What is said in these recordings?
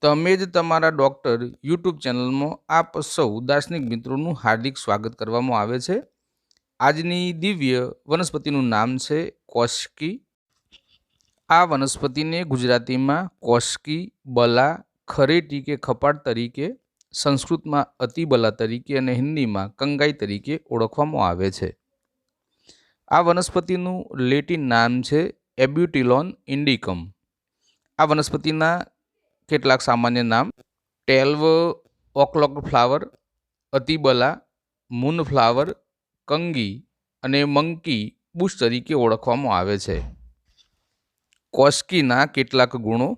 તમે જ તમારા ડૉક્ટર યુટ્યુબ ચેનલમાં આપ સૌ દાર્શનિક મિત્રોનું હાર્દિક સ્વાગત કરવામાં આવે છે. આજની દિવ્ય વનસ્પતિનું નામ છે કોસ્કી. આ વનસ્પતિને ગુજરાતીમાં કોસ્કી, બલા, ખરેટી કે ખપાટ તરીકે, સંસ્કૃતમાં અતિબલા તરીકે અને હિન્દીમાં કંગાઈ તરીકે ઓળખવામાં આવે છે. આ વનસ્પતિનું લેટિન નામ છે એબ્યુટિલોન ઇન્ડિકમ. આ વનસ્પતિના કેટલાક સામાન્ય નામ: ટેલ્વ ઓકલોક ફ્લાવર, અતિબલા, મૂન ફ્લાવર, કંગી અને મંકી બુશ તરીકે ઓળખવામાં આવે છે. કોસ્કીના કેટલાક ગુણો: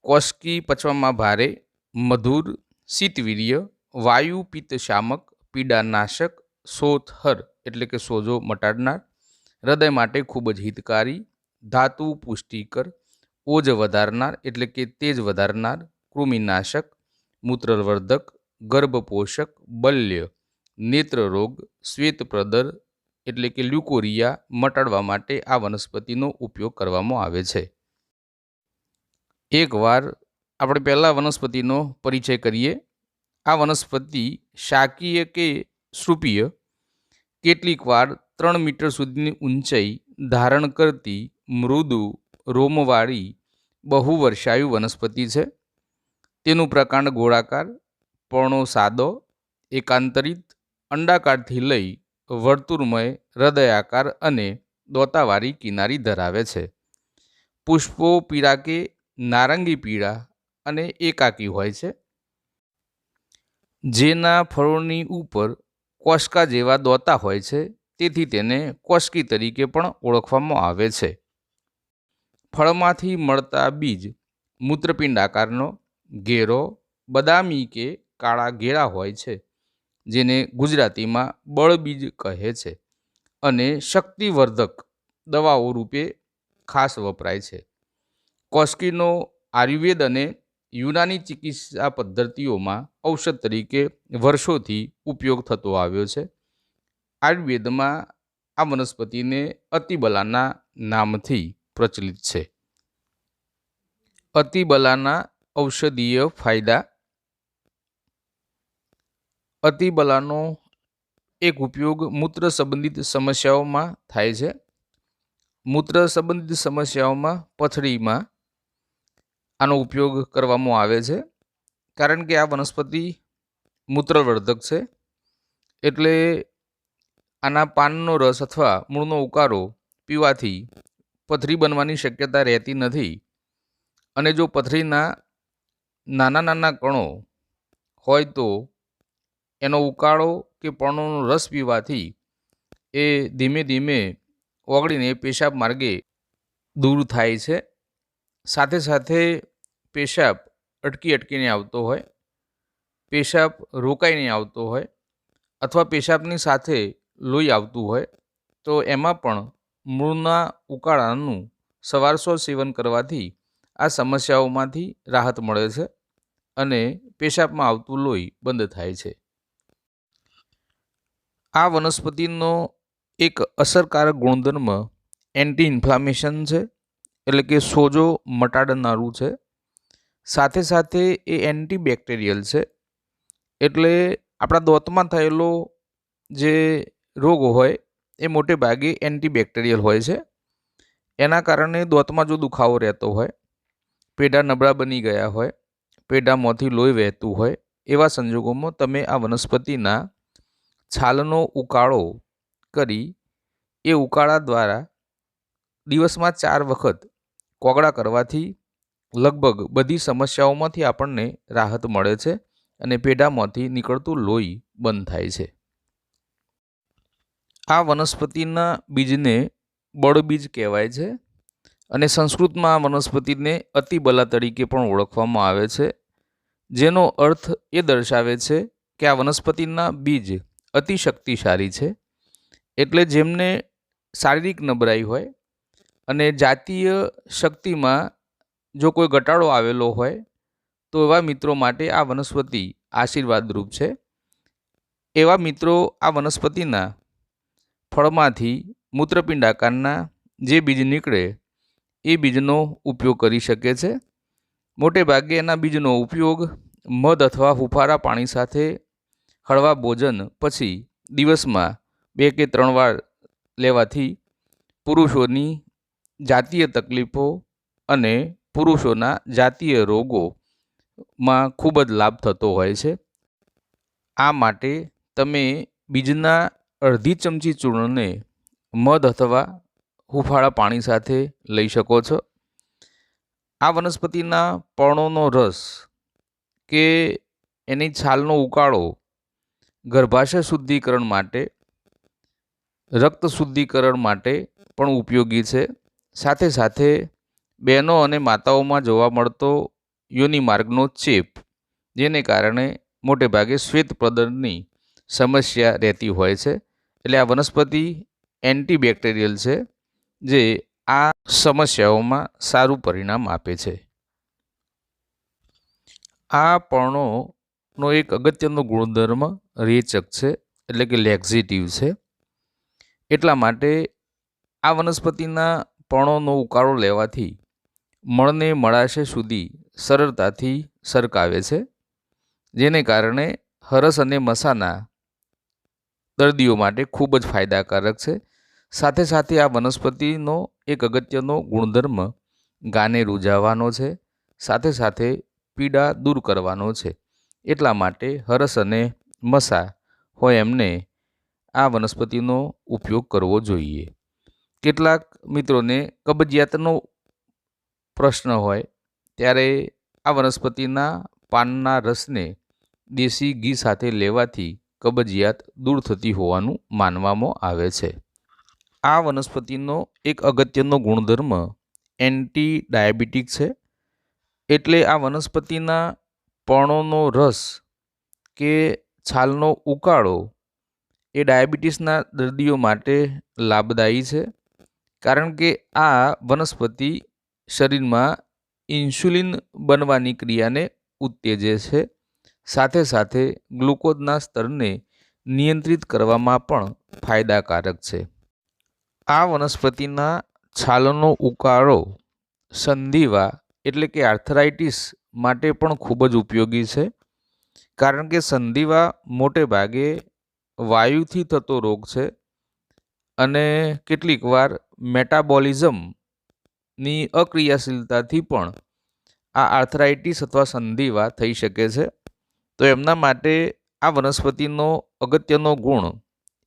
કોસ્કી પચવામાં ભારે, મધુર, શીતવીર્ય, વાયુ પિત્તશામક, પીડાનાશક, સોથહર એટલે કે સોજો મટાડનાર, હૃદય માટે ખૂબ જ હિતકારી, ધાતુ પુષ્ટિકર, ઓજ વધારનાર એટલે કે તેજ વધારનાર, કૃમિનાશક, મૂત્રવર્ધક, ગર્ભપોષક, બલ્ય, નેત્રરોગ, શ્વેતપ્રદર એટલે કે લ્યુકોરિયા મટાડવા માટે આ વનસ્પતિનો ઉપયોગ કરવામાં આવે છે. એકવાર આપણે પહેલાં વનસ્પતિનો પરિચય કરીએ. આ વનસ્પતિ શાકીય કે શ્રુપીય, કેટલીક વાર 3 મીટર સુધીની ઊંચાઈ ધારણ કરતી મૃદુ રોમવાળી બહુવર્ષાયુ વનસ્પતિ છે. તેનું પ્રકાંડ ગોળાકાર, પર્ણો સાદો, એકાંતરિત, અંડાકારથી લઈ વર્તુળમય, હૃદયાકાર અને દોતાવાળી કિનારી ધરાવે છે. પુષ્પો પીળા કે નારંગી પીળા અને એકાકી હોય છે, જેના ફળોની ઉપર કોસ્કા જેવા દોતા હોય છે, તેથી તેને કોસ્કી તરીકે પણ ઓળખવામાં આવે છે. ફળમાંથી મળતા બીજ મૂત્રપિંડ આકારનો, ઘેરો, બદામી કે કાળા ઘેરા હોય છે, જેને ગુજરાતીમાં બળબીજ કહે છે અને શક્તિવર્ધક દવાઓ રૂપે ખાસ વપરાય છે. કોસ્કીનો આયુર્વેદ અને યુનાની ચિકિત્સા પદ્ધતિઓમાં ઔષધ તરીકે વર્ષોથી ઉપયોગ થતો આવ્યો છે. આયુર્વેદમાં આ વનસ્પતિને અતિબલાના નામથી પ્રચલિત છે. અતિબલાના ઔષધીય ફાયદા: અતિબલાનો એક ઉપયોગ મૂત્ર સંબંધિત સમસ્યાઓમાં થાય છે. મૂત્ર સંબંધિત સમસ્યાઓમાં પથરીમાં આનો ઉપયોગ કરવામાં આવે છે, કારણ કે આ વનસ્પતિ મૂત્રવર્ધક છે. એટલે આના પાનનો રસ અથવા મૂળનો ઉકાળો પીવાથી પથરી બનવાની શક્યતા રહેતી નથી. અને જો પથરીના નાના નાના કણો હોય તો એનો ઉકાળો કે પર્ણોનો રસ પીવાથી એ ધીમે ધીમે ઓગળીને પેશાબ માર્ગે દૂર થાય છે. સાથે સાથે પેશાબ અટકીને આવતો હોય, પેશાબ રોકાઈને આવતો હોય અથવા પેશાબની સાથે લોહી આવતું હોય તો એમાં પણ મૂળના ઉકાળાનું સવારસો સેવન કરવાથી આ સમસ્યાઓમાંથી રાહત મળે છે અને પેશાબમાં આવતું લોહી બંધ થાય છે. આ વનસ્પતિનો એક અસરકારક ગુણધર્મ એન્ટી ઇન્ફ્લામેશન છે, એટલે કે સોજો મટાડનારું છે. સાથે સાથે એ એન્ટીબેક્ટેરિયલ છે, એટલે આપણા દાંતમાં થયેલો જે રોગ હોય એ મોટે ભાગે એન્ટીબેક્ટેરિયલ હોય છે. એના કારણે દાંતમાં જો દુખાવો રહેતો હોય, પેઢા નબળા બની ગયા હોય, પેઢામાંથી લોહી વહેતું હોય, એવા સંજોગોમાં તમે આ વનસ્પતિના છાલનો ઉકાળો કરી એ ઉકાળા દ્વારા દિવસમાં 4 વખત કોગળા કરવાથી લગભગ બધી સમસ્યાઓમાંથી આપણને રાહત મળે છે અને પેઢામાંથી નીકળતું લોહી બંધ થાય છે. આ વનસ્પતિના બીજને બળબીજ કહેવાય છે અને સંસ્કૃતમાં આ વનસ્પતિને અતિબલા તરીકે પણ ઓળખવામાં આવે છે, જેનો અર્થ એ દર્શાવે છે કે આ વનસ્પતિના બીજ અતિશક્તિશાળી છે. એટલે જેમને શારીરિક નબળાઈ હોય અને જાતીય શક્તિમાં જો કોઈ ઘટાડો આવેલો હોય તો એવા મિત્રો માટે આ વનસ્પતિ આશીર્વાદરૂપ છે. એવા મિત્રો આ વનસ્પતિના ફળમાંથી મૂત્રપિંડ આકારના જે બીજ નીકળે એ બીજનો ઉપયોગ કરી શકે છે. મોટે ભાગે એના બીજનો ઉપયોગ મધ અથવા હુંફાળા પાણી સાથે હળવા ભોજન પછી દિવસમાં 2 કે 3 વાર લેવાથી પુરુષોની જાતીય તકલીફો અને પુરુષોના જાતીય રોગોમાં ખૂબ જ લાભ થતો હોય છે. આ માટે તમે બીજના અડધી ચમચી ચૂર્ણને મધ અથવા હુંફાળા પાણી સાથે લઈ શકો છો. આ વનસ્પતિના પર્ણોનો રસ કે એની છાલનો ઉકાળો ગર્ભાશય શુદ્ધિકરણ માટે, રક્ત શુદ્ધિકરણ માટે પણ ઉપયોગી છે. સાથે સાથે બહેનો અને માતાઓમાં જોવા મળતો યોનિ માર્ગનો ચેપ, જેને કારણે મોટે ભાગે શ્વેતપ્રદરની સમસ્યા રહેતી હોય છે. એટલે આ વનસ્પતિ એન્ટીબેક્ટેરિયલ છે, જે આ સમસ્યાઓમાં સારું પરિણામ આપે છે. આ પર્ણોનો એક અગત્યનો ગુણધર્મ રેચક છે, એટલે કે લેક્ઝિટિવ છે. એટલા માટે આ વનસ્પતિના પર્ણોનો ઉકાળો લેવાથી મળને મળાશય સુધી સરળતાથી સરકાવે છે, જેને કારણે હરસ અને મસાના દર્દીઓ માટે ખૂબ જ ફાયદાકારક છે. સાથે સાથે આ વનસ્પતિનો એક અગત્યનો ગુણધર્મ ગાને રૂઝાવવાનો છે, સાથે સાથે પીડા દૂર કરવાનો છે. એટલા માટે હરસ અને મસા હોય એમને આ વનસ્પતિનો ઉપયોગ કરવો જોઈએ. કેટલાક મિત્રોને કબજિયાતનો પ્રશ્ન હોય ત્યારે આ વનસ્પતિના પાનના રસને દેશી ઘી સાથે લેવાથી કબજિયાત દૂર થતી હોવાનું માનવામાં આવે છે. આ વનસ્પતિનો એક અગત્યનો ગુણધર્મ એન્ટી ડાયાબિટીક છે. એટલે આ વનસ્પતિના પર્ણોનો રસ કે છાલનો ઉકાળો એ ડાયાબિટીસના દર્દીઓ માટે લાભદાયી છે, કારણ કે આ વનસ્પતિ શરીરમાં ઇન્સ્યુલિન બનવાની ક્રિયાને ઉત્તેજે છે. સાથે સાથે ગ્લુકોઝના સ્તરને નિયંત્રિત કરવામાં પણ ફાયદાકારક છે. આ વનસ્પતિના છાલનો ઉકાળો સંધિવા એટલે કે આર્થરાઇટિસ માટે પણ ખૂબ જ ઉપયોગી છે, કારણ કે સંધિવા મોટે ભાગે વાયુથી થતો રોગ છે અને કેટલીક વાર મેટાબોલિઝમની અક્રિયાશીલતાથી પણ આ આર્થરાઇટિસ અથવા સંધિવા થઈ શકે છે. તો એમના માટે આ વનસ્પતિનો અગત્યનો ગુણ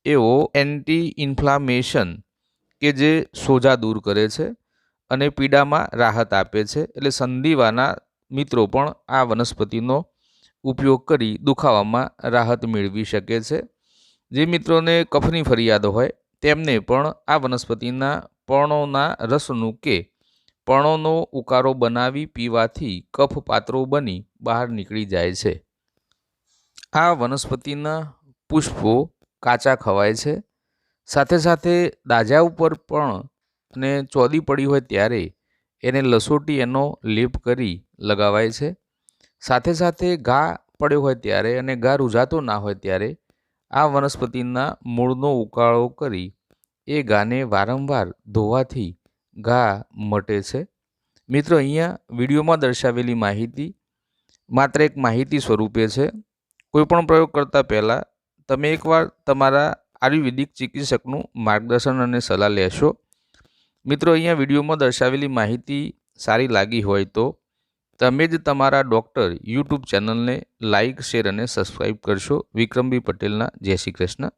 એવો એન્ટી ઇન્ફ્લામેશન કે જે સોજા દૂર કરે છે અને પીડામાં રાહત આપે છે. એટલે સંધિવાના મિત્રો પણ આ વનસ્પતિનો ઉપયોગ કરી દુખાવામાં રાહત મેળવી શકે છે. જે મિત્રોને કફની ફરિયાદ હોય તેમને પણ આ વનસ્પતિના પર્ણોના રસનું કે પર્ણોનો ઉકાળો બનાવી પીવાથી કફ પાતળો બની બહાર નીકળી જાય છે. આ વનસ્પતિના પુષ્પો કાચા ખવાય છે. સાથે સાથે દાજા ઉપર પણ અને ચોદી પડી હોય ત્યારે એને લસોટી એનો લેપ કરી લગાવાય છે. સાથે સાથે ઘા પડ્યો હોય ત્યારે અને ઘા રૂઝાતો ના હોય ત્યારે આ વનસ્પતિના મૂળનો ઉકાળો કરી એ ઘાને વારંવાર ધોવાથી ઘા મટે છે. મિત્રો, અહીંયા વિડીયોમાં દર્શાવેલી માહિતી માત્ર એક માહિતી સ્વરૂપે છે. કોઈપણ પ્રયોગ કરતાં પહેલાં તમે એકવાર તમારા આયુર્વેદિક ચિકિત્સકનું માર્ગદર્શન અને સલાહ લેશો. મિત્રો, અહીંયા વિડીયોમાં દર્શાવેલી માહિતી સારી લાગી હોય તો તમે જ તમારા ડૉક્ટર યુટ્યુબ ચેનલને લાઇક, શેર અને સબસ્ક્રાઈબ કરશો. વિક્રમભાઈ પટેલના જય શ્રી કૃષ્ણ.